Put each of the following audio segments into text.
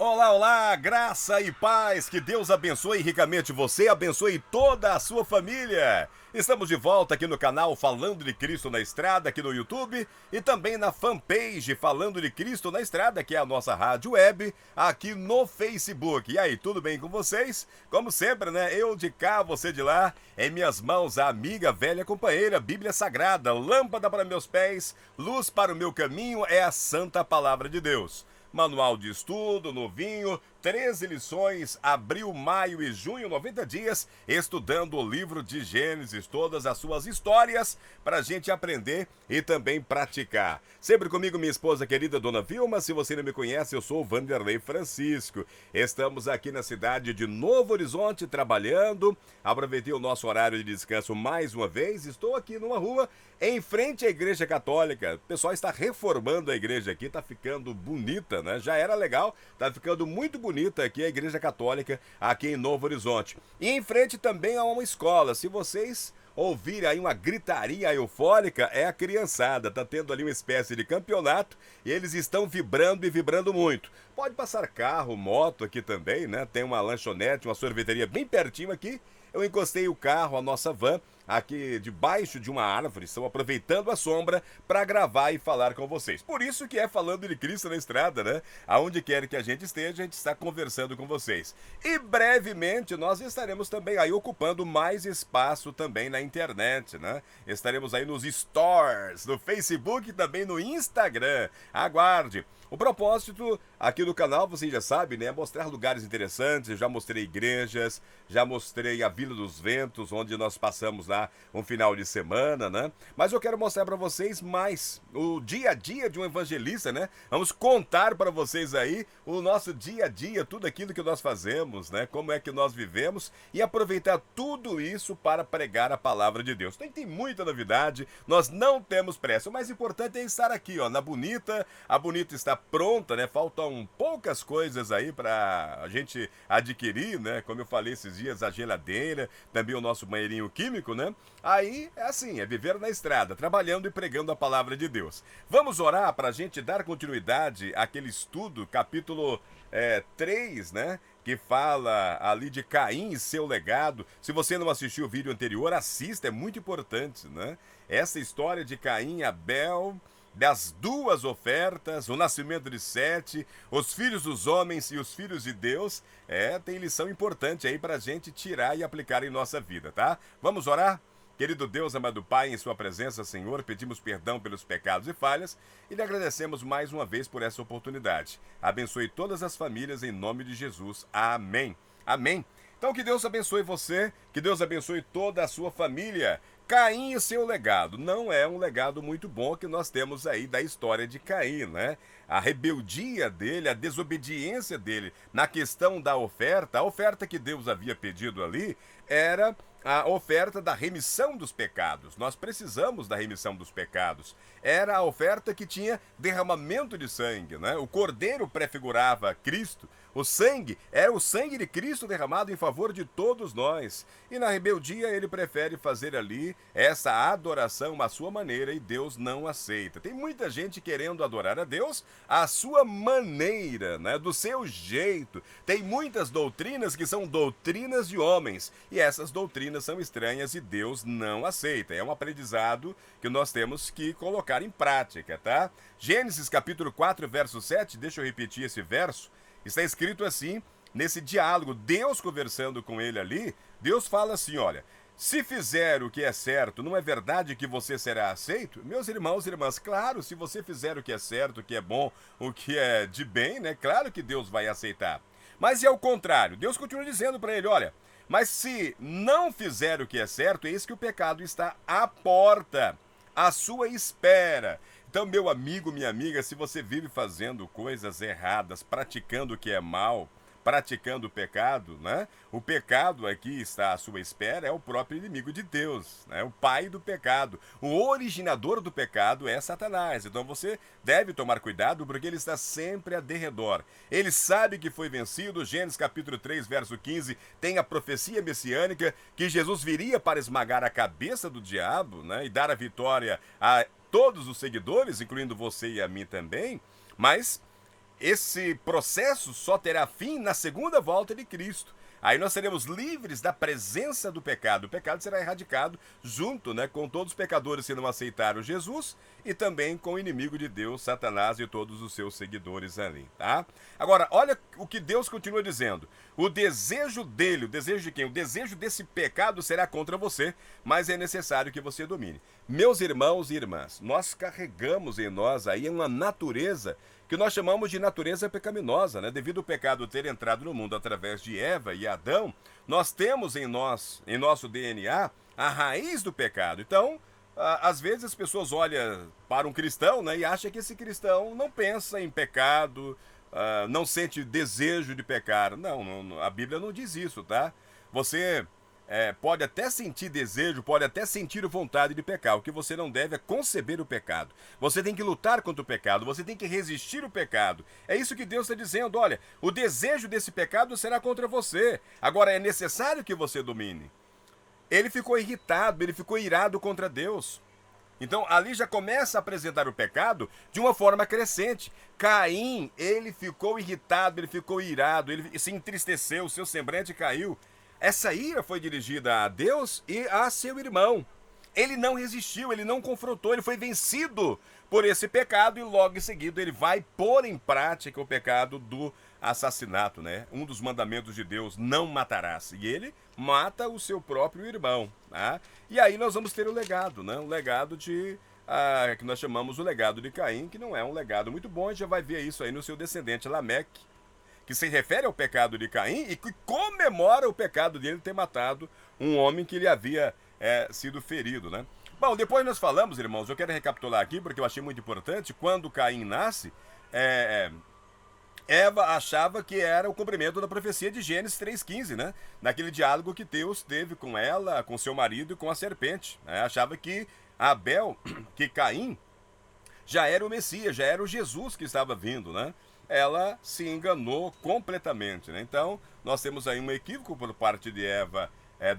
Olá, olá, graça e paz, que Deus abençoe ricamente você, abençoe toda a sua família. Estamos de volta aqui no canal Falando de Cristo na Estrada, aqui no YouTube, e também na fanpage Falando de Cristo na Estrada, que é a nossa rádio web, aqui no Facebook. E aí, tudo bem com vocês? Como sempre, né? Eu de cá, você de lá, em minhas mãos a amiga, velha companheira, Bíblia Sagrada, lâmpada para meus pés, luz para o meu caminho, é a Santa Palavra de Deus. Manual de estudo, novinho, 13 lições, abril, maio e junho, 90 dias, estudando o livro de Gênesis, todas as suas histórias, para a gente aprender e também praticar. Sempre comigo, minha esposa querida, Dona Vilma. Se você não me conhece, eu sou o Vanderlei Francisco. Estamos aqui na cidade de Novo Horizonte, trabalhando. Aproveitei o nosso horário de descanso mais uma vez. Estou aqui numa rua, em frente à Igreja Católica. O pessoal está reformando a igreja aqui, está ficando bonita, né? Já era legal, está ficando muito bonita aqui a Igreja Católica, aqui em Novo Horizonte. E em frente também há uma escola. Se vocês ouvirem aí uma gritaria eufórica, é a criançada. Tá tendo ali uma espécie de campeonato e eles estão vibrando e vibrando muito. Pode passar carro, moto aqui também, né? Tem uma lanchonete, uma sorveteria bem pertinho aqui. Eu encostei o carro, a nossa van, aqui debaixo de uma árvore, estão aproveitando a sombra para gravar e falar com vocês. Por isso que é Falando de Cristo na Estrada, né? Aonde quer que a gente esteja, a gente está conversando com vocês. E brevemente nós estaremos também aí ocupando mais espaço também na internet, né? Estaremos aí nos stores, no Facebook e também no Instagram. Aguarde! O propósito aqui do canal, você já sabe, né? É mostrar lugares interessantes. Eu já mostrei igrejas, já mostrei a Vila dos Ventos, onde nós passamos lá um final de semana, né? Mas eu quero mostrar para vocês mais o dia a dia de um evangelista, né? Vamos contar para vocês aí o nosso dia a dia, tudo aquilo que nós fazemos, né? Como é que nós vivemos e aproveitar tudo isso para pregar a palavra de Deus. Tem muita novidade, nós não temos pressa. O mais importante é estar aqui, ó, na Bonita. A Bonita está pronta, né? Faltam poucas coisas aí para a gente adquirir, né? Como eu falei esses dias, a geladeira, também o nosso banheirinho químico, né? Aí é assim, é viver na estrada, trabalhando e pregando a palavra de Deus. Vamos orar para a gente dar continuidade àquele estudo, capítulo 3, né? Que fala ali de Caim e seu legado. Se você não assistiu o vídeo anterior, assista, é muito importante, né? Essa história de Caim e Abel, das duas ofertas, o nascimento de Sete, os filhos dos homens e os filhos de Deus, tem lição importante aí pra gente tirar e aplicar em nossa vida, tá? Vamos orar? Querido Deus, amado Pai, em sua presença, Senhor, pedimos perdão pelos pecados e falhas e lhe agradecemos mais uma vez por essa oportunidade. Abençoe todas as famílias em nome de Jesus. Amém. Amém. Então que Deus abençoe você, que Deus abençoe toda a sua família. Caim e seu legado. Não é um legado muito bom que nós temos aí da história de Caim, né? A rebeldia dele, a desobediência dele na questão da oferta, a oferta que Deus havia pedido ali era a oferta da remissão dos pecados. Nós precisamos da remissão dos pecados. Era a oferta que tinha derramamento de sangue, né? O cordeiro prefigurava Cristo. O sangue era o sangue de Cristo derramado em favor de todos nós. E na rebeldia ele prefere fazer ali essa adoração à sua maneira e Deus não aceita. Tem muita gente querendo adorar a Deus à sua maneira, né? Do seu jeito. Tem muitas doutrinas que são doutrinas de homens e essas doutrinas são estranhas e Deus não aceita. É um aprendizado que nós temos que colocar em prática, tá? Gênesis capítulo 4, verso 7, deixa eu repetir esse verso. Está escrito assim, nesse diálogo, Deus conversando com ele ali, Deus fala assim, olha, se fizer o que é certo, não é verdade que você será aceito? Meus irmãos e irmãs, claro, se você fizer o que é certo, o que é bom, o que é de bem, né? Claro que Deus vai aceitar. Mas é o contrário, Deus continua dizendo para ele, olha, mas se não fizer o que é certo, eis que o pecado está à porta, à sua espera. Então, meu amigo, minha amiga, se você vive fazendo coisas erradas, praticando o que é mal, praticando o pecado, né? O pecado aqui está à sua espera, é o próprio inimigo de Deus, né? O pai do pecado. O originador do pecado é Satanás. Então você deve tomar cuidado porque ele está sempre a derredor. Ele sabe que foi vencido. Gênesis capítulo 3, verso 15, tem a profecia messiânica que Jesus viria para esmagar a cabeça do diabo, né? E dar a vitória a todos os seguidores, incluindo você e a mim também. Mas esse processo só terá fim na segunda volta de Cristo. Aí nós seremos livres da presença do pecado. O pecado será erradicado junto, né, com todos os pecadores que não aceitaram Jesus e também com o inimigo de Deus, Satanás e todos os seus seguidores ali, tá? Agora, olha o que Deus continua dizendo. O desejo dele, o desejo de quem? O desejo desse pecado será contra você, mas é necessário que você domine. Meus irmãos e irmãs, nós carregamos em nós aí uma natureza que nós chamamos de natureza pecaminosa, né? Devido ao pecado ter entrado no mundo através de Eva e Adão, nós temos em nós, em nosso DNA, a raiz do pecado. Então, às vezes as pessoas olham para um cristão, né, e acham que esse cristão não pensa em pecado, não sente desejo de pecar. Não, a Bíblia não diz isso, tá? Você pode até sentir desejo, pode até sentir vontade de pecar. O que você não deve é conceber o pecado. Você tem que lutar contra o pecado, você tem que resistir o pecado. É isso que Deus está dizendo. Olha, o desejo desse pecado será contra você. Agora, é necessário que você domine. Ele ficou irritado, ele ficou irado contra Deus. Então, ali já começa a apresentar o pecado de uma forma crescente. Caim, ele ficou irritado, ele ficou irado, ele se entristeceu, o seu semblante caiu. Essa ira foi dirigida a Deus e a seu irmão. Ele não resistiu, ele não confrontou, ele foi vencido por esse pecado e logo em seguida ele vai pôr em prática o pecado do assassinato, né? Um dos mandamentos de Deus, não matarás. E ele mata o seu próprio irmão, tá? E aí nós vamos ter o legado, né? O legado que nós chamamos o legado de Caim, que não é um legado muito bom, a gente já vai ver isso aí no seu descendente Lameque, que se refere ao pecado de Caim e que comemora o pecado dele ter matado um homem que lhe havia sido ferido, né? Bom, depois nós falamos, irmãos, eu quero recapitular aqui porque eu achei muito importante, quando Caim nasce, Eva achava que era o cumprimento da profecia de Gênesis 3,15, né? Naquele diálogo que Deus teve com ela, com seu marido e com a serpente, né? Achava que que Caim já era o Messias, já era o Jesus que estava vindo, né? Ela se enganou completamente, né? Então, nós temos aí um equívoco por parte de Eva,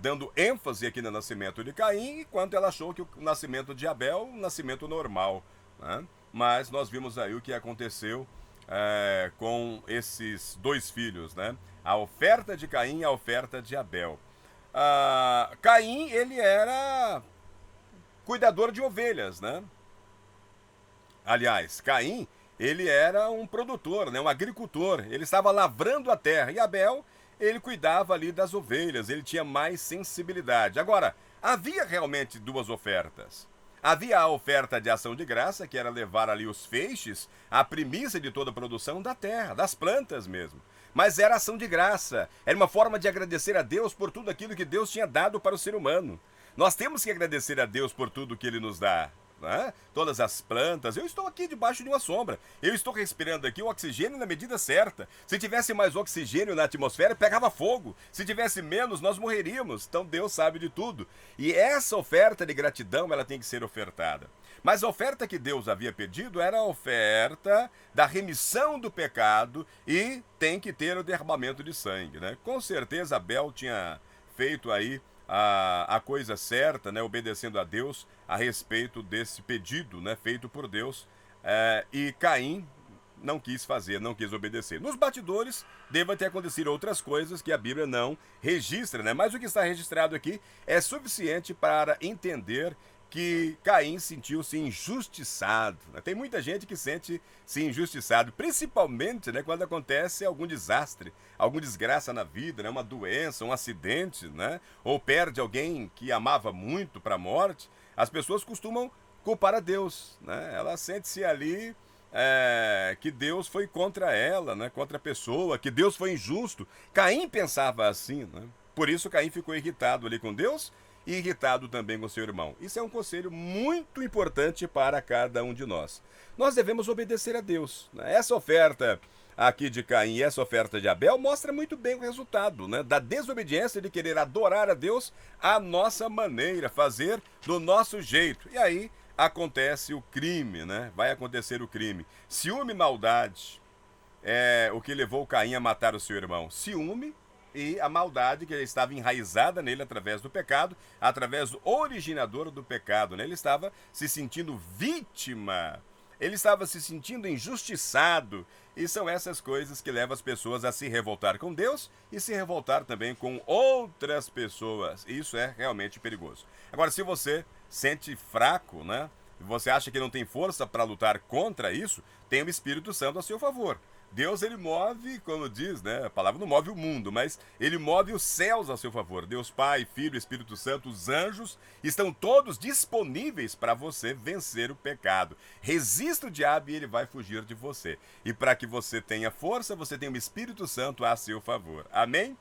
dando ênfase aqui no nascimento de Caim, enquanto ela achou que o nascimento de Abel é um nascimento normal, né? Mas nós vimos aí o que aconteceu com esses dois filhos, né? A oferta de Caim e a oferta de Abel. Caim, ele era cuidador de ovelhas, né? Aliás, Caim, ele era um produtor, né? Um agricultor. Ele estava lavrando a terra. E Abel, ele cuidava ali das ovelhas. Ele tinha mais sensibilidade. Agora, havia realmente duas ofertas. Havia a oferta de ação de graça, que era levar ali os feixes, a primícia de toda a produção da terra, das plantas mesmo. Mas era ação de graça. Era uma forma de agradecer a Deus por tudo aquilo que Deus tinha dado para o ser humano. Nós temos que agradecer a Deus por tudo que Ele nos dá. Né? Todas as plantas, eu estou aqui debaixo de uma sombra, eu estou respirando aqui o oxigênio na medida certa. Se tivesse mais oxigênio na atmosfera, pegava fogo. Se tivesse menos, nós morreríamos. Então Deus sabe de tudo. E essa oferta de gratidão, ela tem que ser ofertada. Mas a oferta que Deus havia pedido era a oferta da remissão do pecado e tem que ter o derramamento de sangue, né? Com certeza Abel tinha feito aí a coisa certa, né, obedecendo a Deus a respeito desse pedido, né, feito por Deus, e Caim não quis fazer, não quis obedecer. Nos bastidores devem ter acontecido outras coisas que a Bíblia não registra, né, mas o que está registrado aqui é suficiente para entender que Caim sentiu-se injustiçado. Tem muita gente que sente-se injustiçado, principalmente, né, quando acontece algum desastre, alguma desgraça na vida, né, uma doença, um acidente, né, ou perde alguém que amava muito para a morte. As pessoas costumam culpar a Deus, né? Ela sente-se ali que Deus foi contra ela, né, contra a pessoa, que Deus foi injusto. Caim pensava assim, né? Por isso Caim ficou irritado ali com Deus e irritado também com seu irmão. Isso é um conselho muito importante para cada um de nós. Nós devemos obedecer a Deus, né? Essa oferta aqui de Caim e essa oferta de Abel mostra muito bem o resultado, né, da desobediência de querer adorar a Deus à nossa maneira, fazer do nosso jeito. E aí acontece o crime, né? Vai acontecer o crime. Ciúme e maldade é o que levou Caim a matar o seu irmão. Ciúme e a maldade que estava enraizada nele através do pecado, através do originador do pecado, né? Ele estava se sentindo vítima Ele estava se sentindo injustiçado. E são essas coisas que levam as pessoas a se revoltar com Deus e se revoltar também com outras pessoas. Isso é realmente perigoso. Agora, se você sente fraco, né? Você acha que não tem força para lutar contra isso, tem o Espírito Santo a seu favor. Deus, ele move, como diz, né? A palavra não move o mundo, mas ele move os céus a seu favor. Deus Pai, Filho, Espírito Santo, os anjos estão todos disponíveis para você vencer o pecado. Resista o diabo e ele vai fugir de você. E para que você tenha força, você tem o Espírito Santo a seu favor. Amém?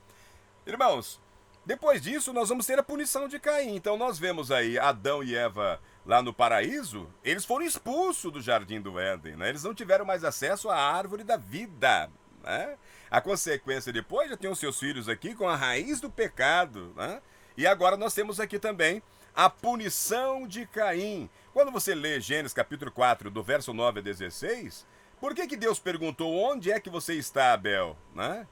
Irmãos, depois disso nós vamos ter a punição de Caim. Então nós vemos aí Adão e Eva lá no paraíso, eles foram expulsos do jardim do Éden, né? Eles não tiveram mais acesso à árvore da vida, né? A consequência depois já tem os seus filhos aqui com a raiz do pecado, né? E agora nós temos aqui também a punição de Caim. Quando você lê Gênesis capítulo 4, do verso 9 a 16, por que Deus perguntou onde é que você está, Abel? Né?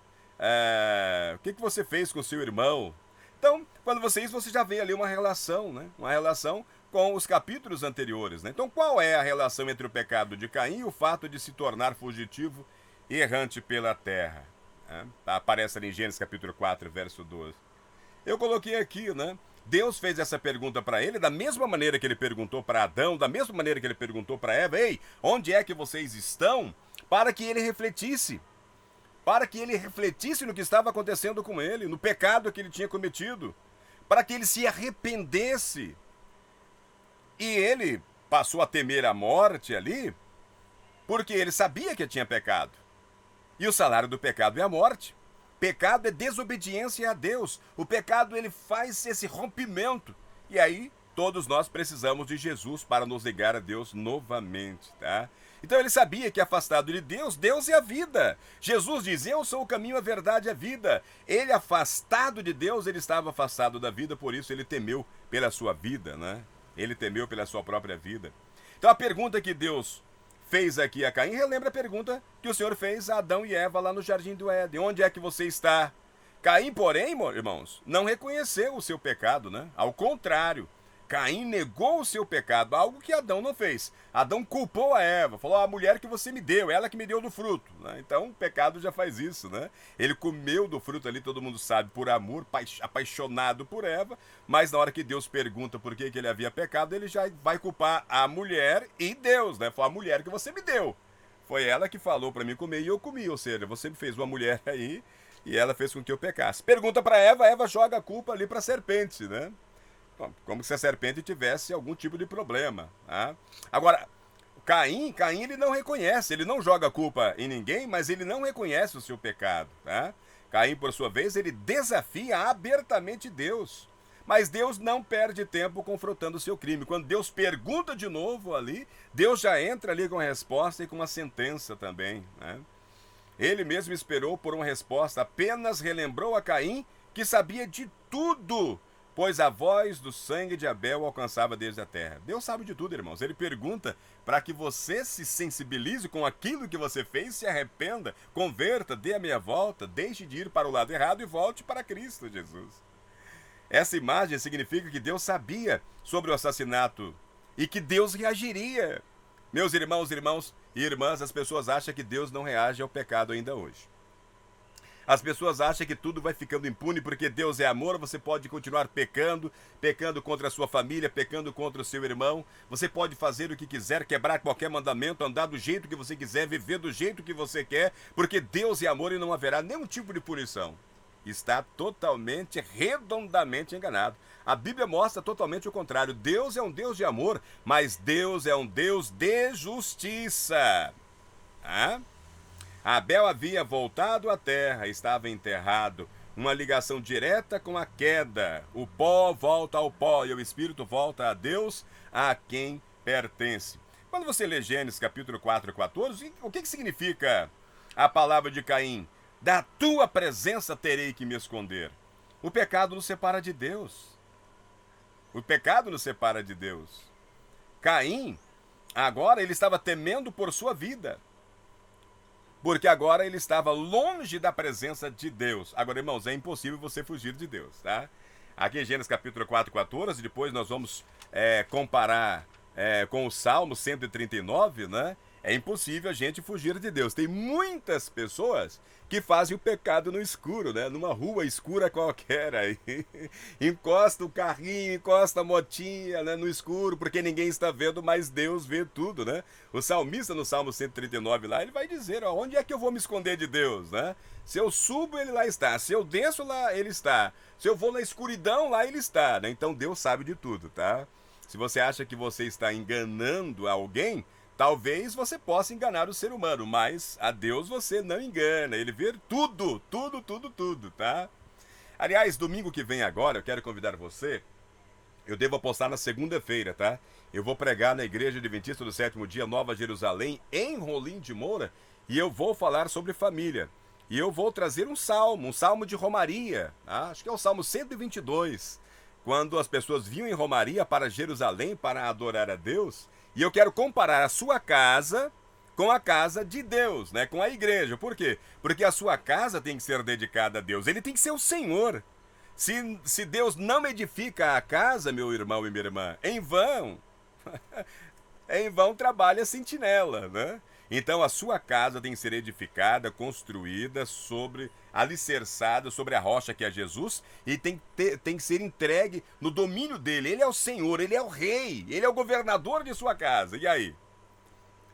O que você fez com seu irmão? Então, quando você isso, você já vê ali uma relação, né? Uma relação com os capítulos anteriores, né? Então, qual é a relação entre o pecado de Caim e o fato de se tornar fugitivo e errante pela terra? Aparece ali em Gênesis capítulo 4, verso 12. Eu coloquei aqui, né? Deus fez essa pergunta para ele da mesma maneira que ele perguntou para Adão, da mesma maneira que ele perguntou para Eva: ei, onde é que vocês estão? Para que ele refletisse. Para que ele refletisse no que estava acontecendo com ele, no pecado que ele tinha cometido. Para que ele se arrependesse. E ele passou a temer a morte ali, porque ele sabia que tinha pecado. E o salário do pecado é a morte. Pecado é desobediência a Deus. O pecado, ele faz esse rompimento. E aí, todos nós precisamos de Jesus para nos ligar a Deus novamente, tá? Então ele sabia que afastado de Deus, Deus é a vida. Jesus diz: eu sou o caminho, a verdade e a vida. Ele afastado de Deus, ele estava afastado da vida, por isso ele temeu pela sua vida, né? Ele temeu pela sua própria vida. Então a pergunta que Deus fez aqui a Caim relembra a pergunta que o Senhor fez a Adão e Eva lá no jardim do Éden: onde é que você está? Caim, porém, irmãos, não reconheceu o seu pecado, né? Ao contrário, Caim negou o seu pecado, algo que Adão não fez. Adão culpou a Eva, falou: a mulher que você me deu, ela que me deu do fruto, né? Então o pecado já faz isso, né? Ele comeu do fruto ali, todo mundo sabe, por amor, apaixonado por Eva, mas na hora que Deus pergunta por que ele havia pecado, ele já vai culpar a mulher e Deus, né? Foi a mulher que você me deu. Foi ela que falou para mim comer e eu comi, ou seja, você me fez uma mulher aí e ela fez com que eu pecasse. Pergunta para Eva, Eva joga a culpa ali para a serpente, né? Como se a serpente tivesse algum tipo de problema. Tá? Agora, Caim ele não reconhece, ele não joga a culpa em ninguém, mas ele não reconhece o seu pecado. Tá? Caim, por sua vez, ele desafia abertamente Deus. Mas Deus não perde tempo confrontando o seu crime. Quando Deus pergunta de novo ali, Deus já entra ali com a resposta e com uma sentença também. Né? Ele mesmo esperou por uma resposta, apenas relembrou a Caim que sabia de tudo, pois a voz do sangue de Abel alcançava desde a terra. Deus sabe de tudo, irmãos. Ele pergunta para que você se sensibilize com aquilo que você fez, se arrependa, converta, dê a meia volta, deixe de ir para o lado errado e volte para Cristo Jesus. Essa imagem significa que Deus sabia sobre o assassinato e que Deus reagiria. Meus irmãos e irmãs, as pessoas acham que Deus não reage ao pecado ainda hoje. As pessoas acham que tudo vai ficando impune porque Deus é amor, você pode continuar pecando, pecando contra a sua família, pecando contra o seu irmão, você pode fazer o que quiser, quebrar qualquer mandamento, andar do jeito que você quiser, viver do jeito que você quer, porque Deus é amor e não haverá nenhum tipo de punição. Está totalmente, redondamente enganado. A Bíblia mostra totalmente o contrário. Deus é um Deus de amor, mas Deus é um Deus de justiça. Abel havia voltado à terra, estava enterrado. Uma ligação direta com a queda. O pó volta ao pó e o espírito volta a Deus, a quem pertence. Quando você lê Gênesis capítulo 4, 14, o que significa a palavra de Caim? Da tua presença terei que me esconder. O pecado nos separa de Deus. O pecado nos separa de Deus. Caim, agora ele estava temendo por sua vida. Porque agora ele estava longe da presença de Deus. Agora, irmãos, é impossível você fugir de Deus, tá? Aqui em Gênesis capítulo 4, 14, depois nós vamos comparar com o Salmo 139, né? É impossível a gente fugir de Deus. Tem muitas pessoas que fazem o pecado no escuro, né? Numa rua escura qualquer aí. Encosta o carrinho, encosta a motinha, né? No escuro, porque ninguém está vendo, mas Deus vê tudo, né? O salmista no Salmo 139 lá, ele vai dizer, ó, onde é que eu vou me esconder de Deus, né? Se eu subo, ele lá está. Se eu desço, lá ele está. Se eu vou na escuridão, lá ele está, né? Então Deus sabe de tudo, tá? Se você acha que você está enganando alguém, talvez você possa enganar o ser humano, mas a Deus você não engana. Ele vê tudo, tudo, tudo, tudo, tá? Aliás, domingo que vem agora, eu quero convidar você. Eu devo postar na segunda-feira, tá? Eu vou pregar na Igreja Adventista do Sétimo Dia, Nova Jerusalém, em Rolim de Moura, e eu vou falar sobre família. E eu vou trazer um salmo de romaria, tá? Acho que é o Salmo 122, quando as pessoas vinham em romaria para Jerusalém para adorar a Deus. E eu quero comparar a sua casa com a casa de Deus, né? Com a igreja. Por quê? Porque a sua casa tem que ser dedicada a Deus. Ele tem que ser o Senhor. Se Deus não edifica a casa, meu irmão e minha irmã, em vão, em vão trabalha a sentinela, né? Então a sua casa tem que ser edificada, construída alicerçada sobre a rocha que é Jesus, e tem que ser entregue no domínio dele. Ele é o Senhor, ele é o rei, ele é o governador de sua casa. E aí?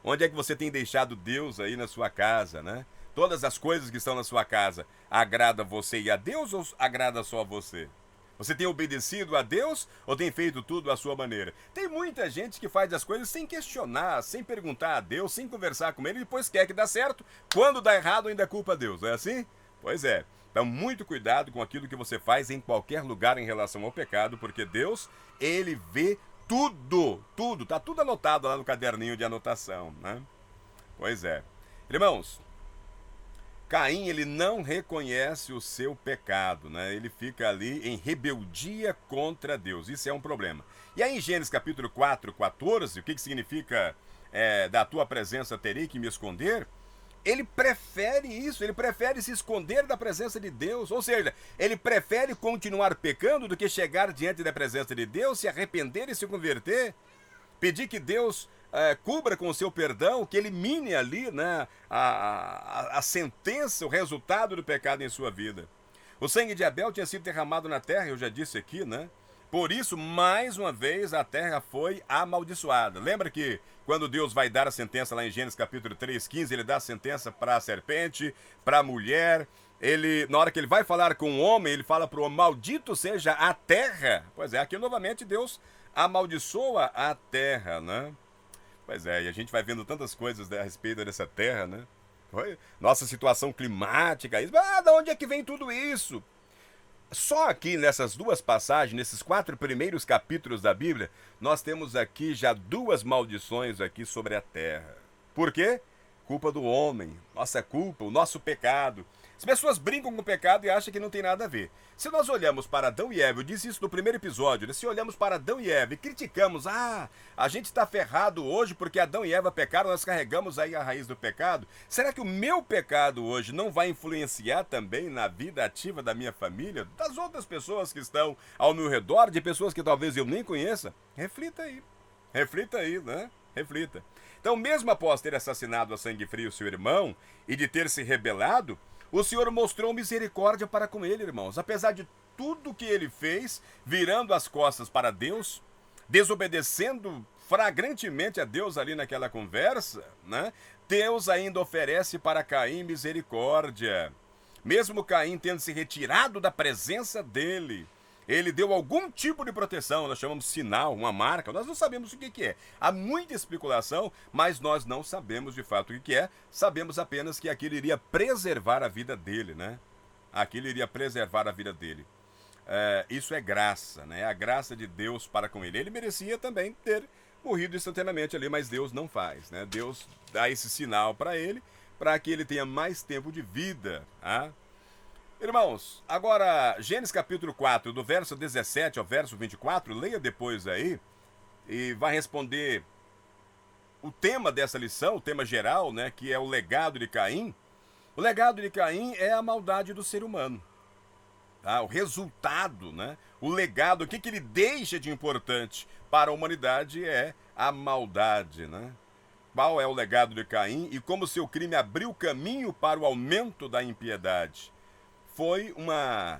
Onde é que você tem deixado Deus aí na sua casa, né? Todas as coisas que estão na sua casa, agrada você e a Deus ou agrada só a você? Você tem obedecido a Deus ou tem feito tudo à sua maneira? Tem muita gente que faz as coisas sem questionar, sem perguntar a Deus, sem conversar com ele, e depois quer que dá certo. Quando dá errado, ainda culpa a Deus, não é assim? Pois é. Então, muito cuidado com aquilo que você faz em qualquer lugar em relação ao pecado, porque Deus, ele vê tudo, tudo. Tá tudo anotado lá no caderninho de anotação, né? Pois é. Irmãos, Caim, ele não reconhece o seu pecado, né? Ele fica ali em rebeldia contra Deus. Isso é um problema. E aí em Gênesis capítulo 4, 14, o que significa da tua presença terei que me esconder? Ele prefere isso, ele prefere se esconder da presença de Deus. Ou seja, ele prefere continuar pecando do que chegar diante da presença de Deus, se arrepender e se converter. Pedir que Deus cubra com o seu perdão, que elimine ali, né, a sentença, o resultado do pecado em sua vida. O sangue de Abel tinha sido derramado na terra, eu já disse aqui, né? Por isso, mais uma vez, a terra foi amaldiçoada. Lembra que quando Deus vai dar a sentença lá em Gênesis capítulo 3:15, ele dá a sentença para a serpente, para a mulher. Na hora que ele vai falar com o homem, ele fala para o homem, maldito seja a terra. Pois é, aqui novamente Deus amaldiçoa a terra, né? Pois é, e a gente vai vendo tantas coisas a respeito dessa terra, né? Nossa situação climática, de onde é que vem tudo isso? Só aqui nessas duas passagens, nesses 4 primeiros capítulos da Bíblia, nós temos aqui já 2 maldições aqui sobre a terra. Por quê? Culpa do homem, nossa culpa, o nosso pecado. As pessoas brincam com o pecado e acham que não tem nada a ver. Se nós olhamos para Adão e Eva, eu disse isso no primeiro episódio, né? Se olhamos para Adão e Eva e criticamos, a gente está ferrado hoje porque Adão e Eva pecaram, nós carregamos aí a raiz do pecado. Será que o meu pecado hoje não vai influenciar também na vida ativa da minha família, das outras pessoas que estão ao meu redor, de pessoas que talvez eu nem conheça? Reflita aí, né? Reflita. Então, mesmo após ter assassinado a sangue frio seu irmão e de ter se rebelado, o Senhor mostrou misericórdia para com ele, irmãos. Apesar de tudo que ele fez, virando as costas para Deus, desobedecendo flagrantemente a Deus ali naquela conversa, né? Deus ainda oferece para Caim misericórdia. Mesmo Caim tendo se retirado da presença dele, ele deu algum tipo de proteção, nós chamamos sinal, uma marca, nós não sabemos o que é. Há muita especulação, mas nós não sabemos de fato o que é, sabemos apenas que aquilo iria preservar a vida dele, né? Aquilo iria preservar a vida dele. Isso é graça, né? A graça de Deus para com ele. Ele merecia também ter morrido instantaneamente ali, mas Deus não faz, né? Deus dá esse sinal para ele, para que ele tenha mais tempo de vida, tá? Irmãos, agora Gênesis capítulo 4, do verso 17 ao verso 24, leia depois aí e vai responder o tema dessa lição, o tema geral, né, que é o legado de Caim. O legado de Caim é a maldade do ser humano. o resultado, né? O legado, o que ele deixa de importante para a humanidade é a maldade, né? Qual é o legado de Caim e como seu crime abriu caminho para o aumento da impiedade? Foi uma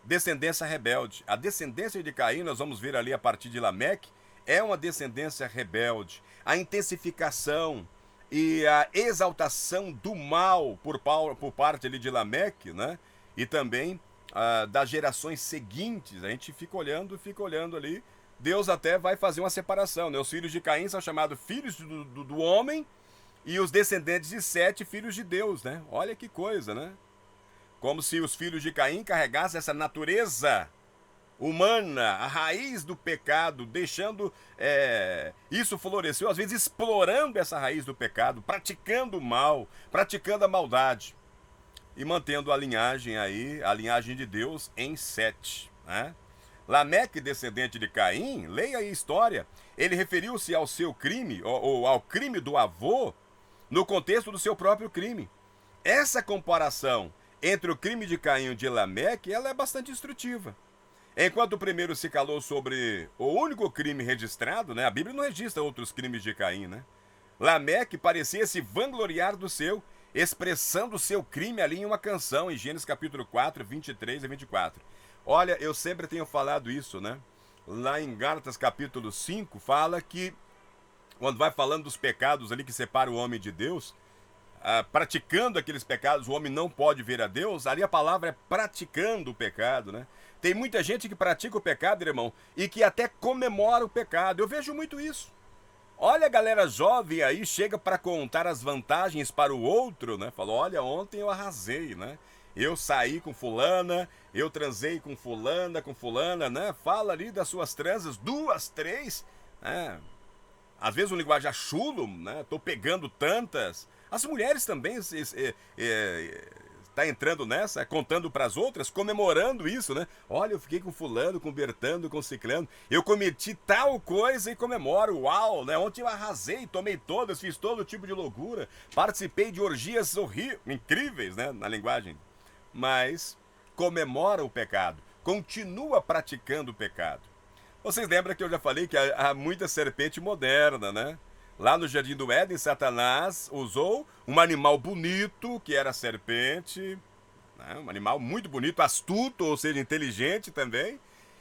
descendência rebelde. A descendência de Caim, nós vamos ver ali a partir de Lameque, é uma descendência rebelde. A intensificação e a exaltação do mal por parte ali de Lameque, né? E também das gerações seguintes. A gente fica olhando ali. Deus até vai fazer uma separação, né? Os filhos de Caim são chamados filhos do homem e os descendentes de Sete, filhos de Deus, né? Olha que coisa, né? Como se os filhos de Caim carregassem essa natureza humana, a raiz do pecado, deixando isso floresceu, às vezes explorando essa raiz do pecado, praticando o mal, praticando a maldade e mantendo a linhagem de Deus em Sete, né? Lameque, descendente de Caim, leia aí a história, ele referiu-se ao seu crime, ou ao crime do avô, no contexto do seu próprio crime. Essa comparação entre o crime de Caim e o de Lameque, ela é bastante instrutiva. Enquanto o primeiro se calou sobre o único crime registrado, né? A Bíblia não registra outros crimes de Caim, né? Lameque parecia se vangloriar do seu, expressando o seu crime ali em uma canção, em Gênesis capítulo 4, 23 e 24. Olha, eu sempre tenho falado isso, né? Lá em Gálatas capítulo 5, fala que, quando vai falando dos pecados ali que separam o homem de Deus, praticando aqueles pecados, o homem não pode ver a Deus, ali a palavra é praticando o pecado, né? Tem muita gente que pratica o pecado, irmão, e que até comemora o pecado. Eu vejo muito isso. Olha a galera jovem aí, chega para contar as vantagens para o outro, né? Falou, olha, ontem eu arrasei, né? Eu saí com fulana, eu transei com fulana, né? Fala ali das suas transas, 2, 3, né? Às vezes um linguajar chulo, né? Tô pegando tantas. As mulheres também tá entrando nessa, contando para as outras, comemorando isso, né? Olha, eu fiquei com fulano, com Bertando, com ciclano, eu cometi tal coisa e comemoro, uau, né? Ontem eu arrasei, tomei todas, fiz todo tipo de loucura, participei de orgias incríveis, né? Na linguagem. Mas comemora o pecado, continua praticando o pecado. Vocês lembram que eu já falei que há muita serpente moderna, né? Lá no Jardim do Éden, Satanás usou um animal bonito, que era a serpente, né? Um animal muito bonito, astuto, ou seja, inteligente também.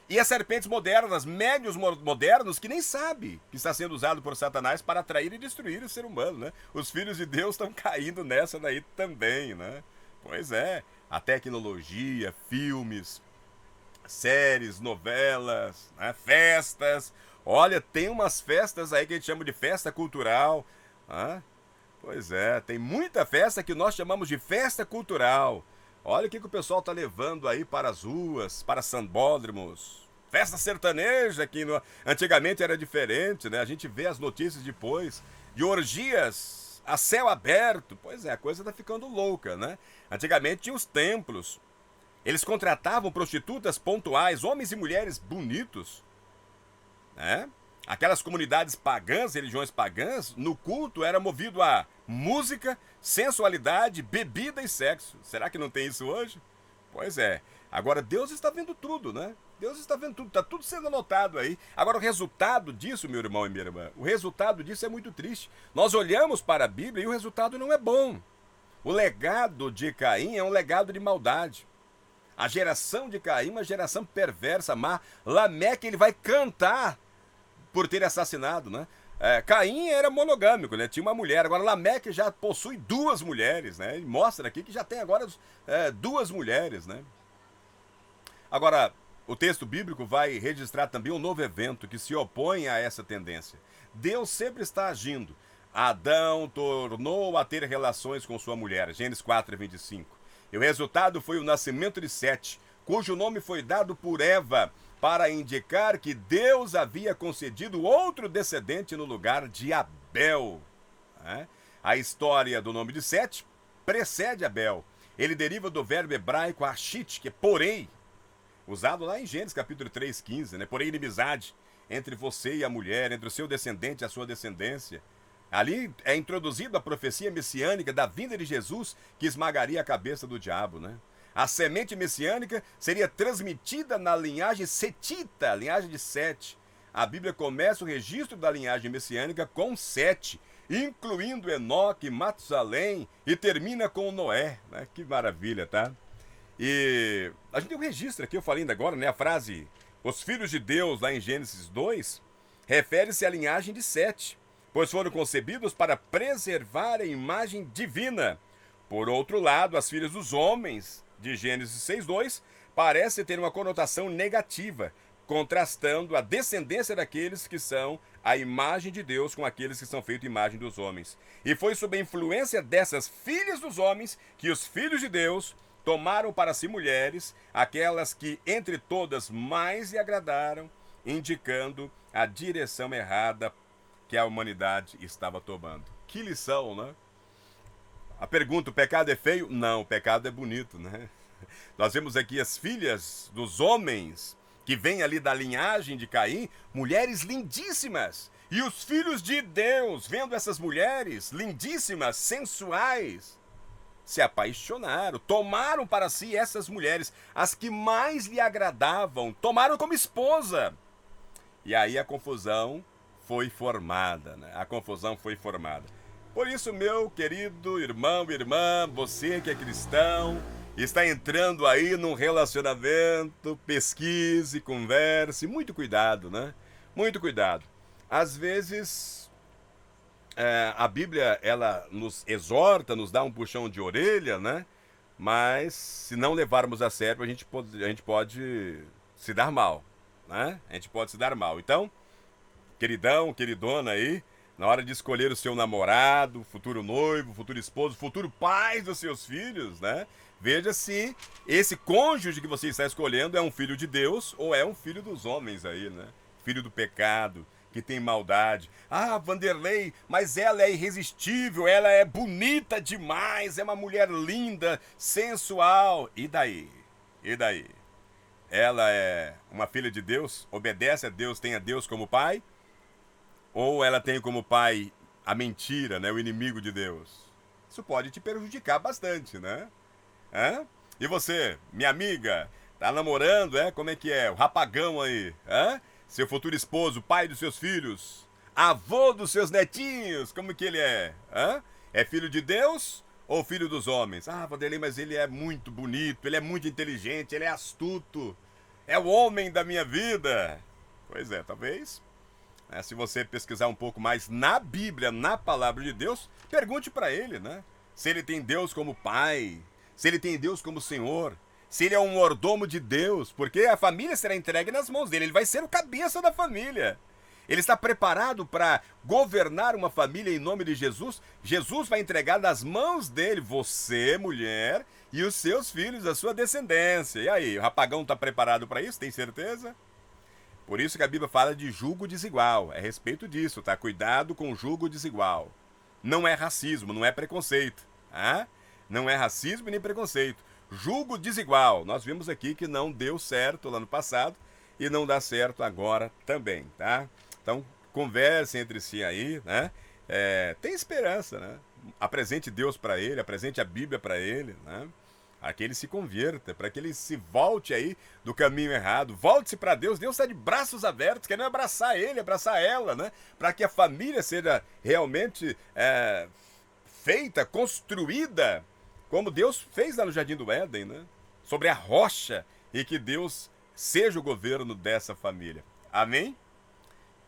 E as serpentes modernas, médios modernos, que nem sabem que está sendo usado por Satanás para atrair e destruir o ser humano, né? Os filhos de Deus estão caindo nessa daí também, né? Pois é, a tecnologia, filmes, séries, novelas, né? Festas. Olha, tem umas festas aí que a gente chama de festa cultural. Ah, pois é, tem muita festa que nós chamamos de festa cultural. Olha o que o pessoal tá levando aí para as ruas, para sambódromos. Festa sertaneja, que antigamente era diferente, né? A gente vê as notícias depois de orgias a céu aberto. Pois é, a coisa tá ficando louca, né? Antigamente tinha os templos. Eles contratavam prostitutas pontuais, homens e mulheres bonitos, né? Aquelas comunidades pagãs, religiões pagãs, no culto era movido a música, sensualidade, bebida e sexo. Será que não tem isso hoje? Pois é. Agora Deus está vendo tudo, né? Deus está vendo tudo, está tudo sendo anotado aí. Agora o resultado disso, meu irmão e minha irmã, o resultado disso é muito triste. Nós olhamos para a Bíblia e o resultado não é bom. O legado de Caim é um legado de maldade. A geração de Caim é uma geração perversa, má. Lameque, ele vai cantar por ter assassinado, né? Caim era monogâmico, né? Tinha uma mulher. Agora Lameque já possui 2 mulheres, né? Ele mostra aqui que já tem agora 2 mulheres, né? Agora, o texto bíblico vai registrar também um novo evento que se opõe a essa tendência. Deus sempre está agindo. Adão tornou a ter relações com sua mulher, Gênesis 4:25. E o resultado foi o nascimento de Sete, cujo nome foi dado por Eva, para indicar que Deus havia concedido outro descendente no lugar de Abel. A história do nome de Sete precede Abel. Ele deriva do verbo hebraico ashit, que é porém, usado lá em Gênesis capítulo 3:15, né? Porém, inimizade entre você e a mulher, entre o seu descendente e a sua descendência. Ali é introduzida a profecia messiânica da vinda de Jesus, que esmagaria a cabeça do diabo, né? A semente messiânica seria transmitida na linhagem setita, linhagem de Sete. A Bíblia começa o registro da linhagem messiânica com Sete, incluindo Enoque, Matusalém, e termina com Noé, né? Que maravilha, tá? E a gente tem um registro aqui, eu falei ainda agora, né? A frase, os filhos de Deus, lá em Gênesis 2, refere-se à linhagem de Sete, pois foram concebidos para preservar a imagem divina. Por outro lado, as filhas dos homens, de Gênesis 6:2, parece ter uma conotação negativa, contrastando a descendência daqueles que são a imagem de Deus com aqueles que são feitos imagem dos homens. E foi sob a influência dessas filhas dos homens que os filhos de Deus tomaram para si mulheres, aquelas que entre todas mais lhe agradaram, indicando a direção errada que a humanidade estava tomando. Que lição, né? A pergunta, o pecado é feio? Não, o pecado é bonito, né? Nós vemos aqui as filhas dos homens, que vêm ali da linhagem de Caim, mulheres lindíssimas. E os filhos de Deus, vendo essas mulheres lindíssimas, sensuais, se apaixonaram, tomaram para si essas mulheres, as que mais lhe agradavam, tomaram como esposa. E aí a confusão foi formada, né? A confusão foi formada. Por isso, meu querido irmão e irmã, você que é cristão, está entrando aí num relacionamento, pesquise, converse, muito cuidado, né? Muito cuidado. Às vezes, a Bíblia, ela nos exorta, nos dá um puxão de orelha, né? Mas, se não levarmos a sério, a gente pode se dar mal, né? A gente pode se dar mal. Então, queridão, queridona aí, na hora de escolher o seu namorado, futuro noivo, futuro esposo, futuro pai dos seus filhos, né? Veja se esse cônjuge que você está escolhendo é um filho de Deus ou é um filho dos homens aí, né? Filho do pecado, que tem maldade. Ah, Vanderlei, mas ela é irresistível, ela é bonita demais, é uma mulher linda, sensual. E daí? E daí? Ela é uma filha de Deus, obedece a Deus, tem a Deus como pai? Ou ela tem como pai a mentira, né? O inimigo de Deus? Isso pode te prejudicar bastante, né? Hã? E você, minha amiga, tá namorando, é? Como é que é? O rapagão aí, hã? Seu futuro esposo, pai dos seus filhos, avô dos seus netinhos, como que ele é? Hã? É filho de Deus ou filho dos homens? Ah, Vanderlei, mas ele é muito bonito, ele é muito inteligente, ele é astuto, é o homem da minha vida. Pois é, talvez... Se você pesquisar um pouco mais na Bíblia, na palavra de Deus, pergunte para ele, né? Se ele tem Deus como pai, se ele tem Deus como Senhor, se ele é um mordomo de Deus, porque a família será entregue nas mãos dele, ele vai ser o cabeça da família. Ele está preparado para governar uma família em nome de Jesus? Jesus vai entregar nas mãos dele você, mulher, e os seus filhos, a sua descendência. E aí, o rapagão está preparado para isso? Tem certeza? Por isso que a Bíblia fala de julgo desigual. É a respeito disso, tá? Cuidado com o julgo desigual. Não é racismo, não é preconceito. Tá? Não é racismo nem preconceito. Julgo desigual. Nós vimos aqui que não deu certo lá no passado e não dá certo agora também, tá? Então, conversem entre si aí, né? Tem esperança, né? Apresente Deus para ele, apresente a Bíblia para ele, né? Para que ele se converta, para que ele se volte aí do caminho errado. Volte-se para Deus. Deus está de braços abertos, querendo abraçar ele, abraçar ela, né? Para que a família seja realmente feita, construída, como Deus fez lá no Jardim do Éden, né? Sobre a rocha, e que Deus seja o governo dessa família. Amém?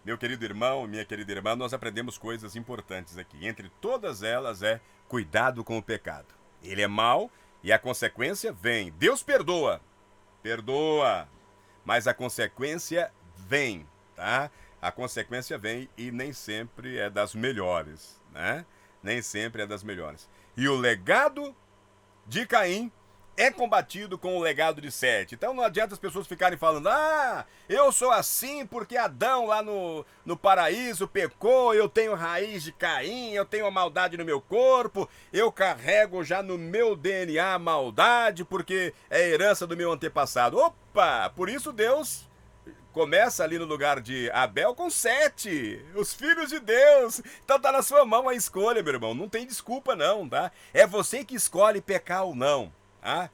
Meu querido irmão, minha querida irmã, nós aprendemos coisas importantes aqui. Entre todas elas é cuidado com o pecado. Ele é mau, e a consequência vem. Deus perdoa, mas a consequência vem, tá? A consequência vem e nem sempre é das melhores, né? Nem sempre é das melhores. E o legado de Caim é combatido com o legado de Sete. Então não adianta as pessoas ficarem falando: ah, eu sou assim porque Adão lá no paraíso pecou, eu tenho raiz de Caim, eu tenho a maldade no meu corpo, eu carrego já no meu DNA a maldade porque é herança do meu antepassado. Opa! Por isso Deus começa ali no lugar de Abel com Sete, os filhos de Deus. Então tá na sua mão a escolha, meu irmão. Não tem desculpa não, tá? É você que escolhe pecar ou não. Ah,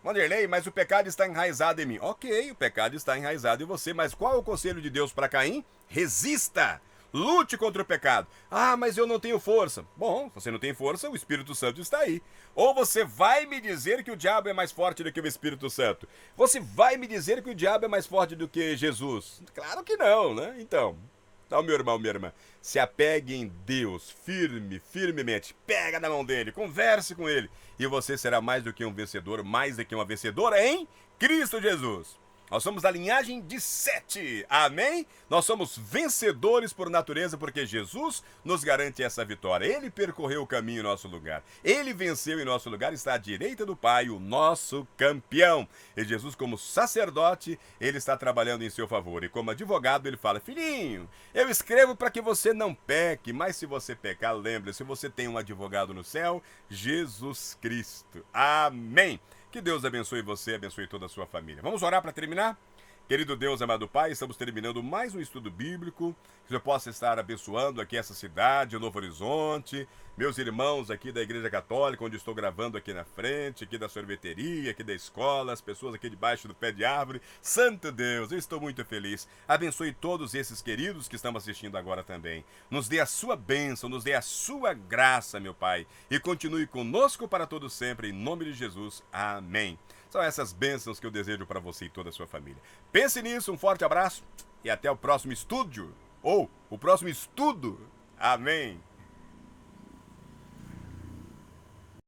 Wanderlei, mas o pecado está enraizado em mim. Ok, o pecado está enraizado em você, mas qual é o conselho de Deus para Caim? Resista! Lute contra o pecado. Ah, mas eu não tenho força. Bom, você não tem força, o Espírito Santo está aí. Ou você vai me dizer que o diabo é mais forte do que o Espírito Santo? Você vai me dizer que o diabo é mais forte do que Jesus? Claro que não, né? Então, meu irmão, minha irmã, se apegue em Deus firmemente. Pega na mão dele, converse com ele. E você será mais do que um vencedor, mais do que uma vencedora em Cristo Jesus. Nós somos da linhagem de Sete, amém? Nós somos vencedores por natureza porque Jesus nos garante essa vitória. Ele percorreu o caminho em nosso lugar. Ele venceu em nosso lugar, está à direita do Pai, o nosso campeão. E Jesus, como sacerdote, ele está trabalhando em seu favor. E como advogado, ele fala, filhinho, eu escrevo para que você não peque, mas se você pecar, lembre-se, você tem um advogado no céu, Jesus Cristo. Amém. Que Deus abençoe você, abençoe toda a sua família. Vamos orar para terminar? Querido Deus, amado Pai, estamos terminando mais um estudo bíblico. Que eu possa estar abençoando aqui essa cidade, Novo Horizonte, meus irmãos aqui da Igreja Católica, onde estou gravando aqui na frente, aqui da sorveteria, aqui da escola, as pessoas aqui debaixo do pé de árvore. Santo Deus, eu estou muito feliz. Abençoe todos esses queridos que estão assistindo agora também. Nos dê a sua bênção, nos dê a sua graça, meu Pai. E continue conosco para todo sempre, em nome de Jesus. Amém. São essas bênçãos que eu desejo para você e toda a sua família. Pense nisso, um forte abraço e até o próximo estúdio, ou o próximo estudo. Amém.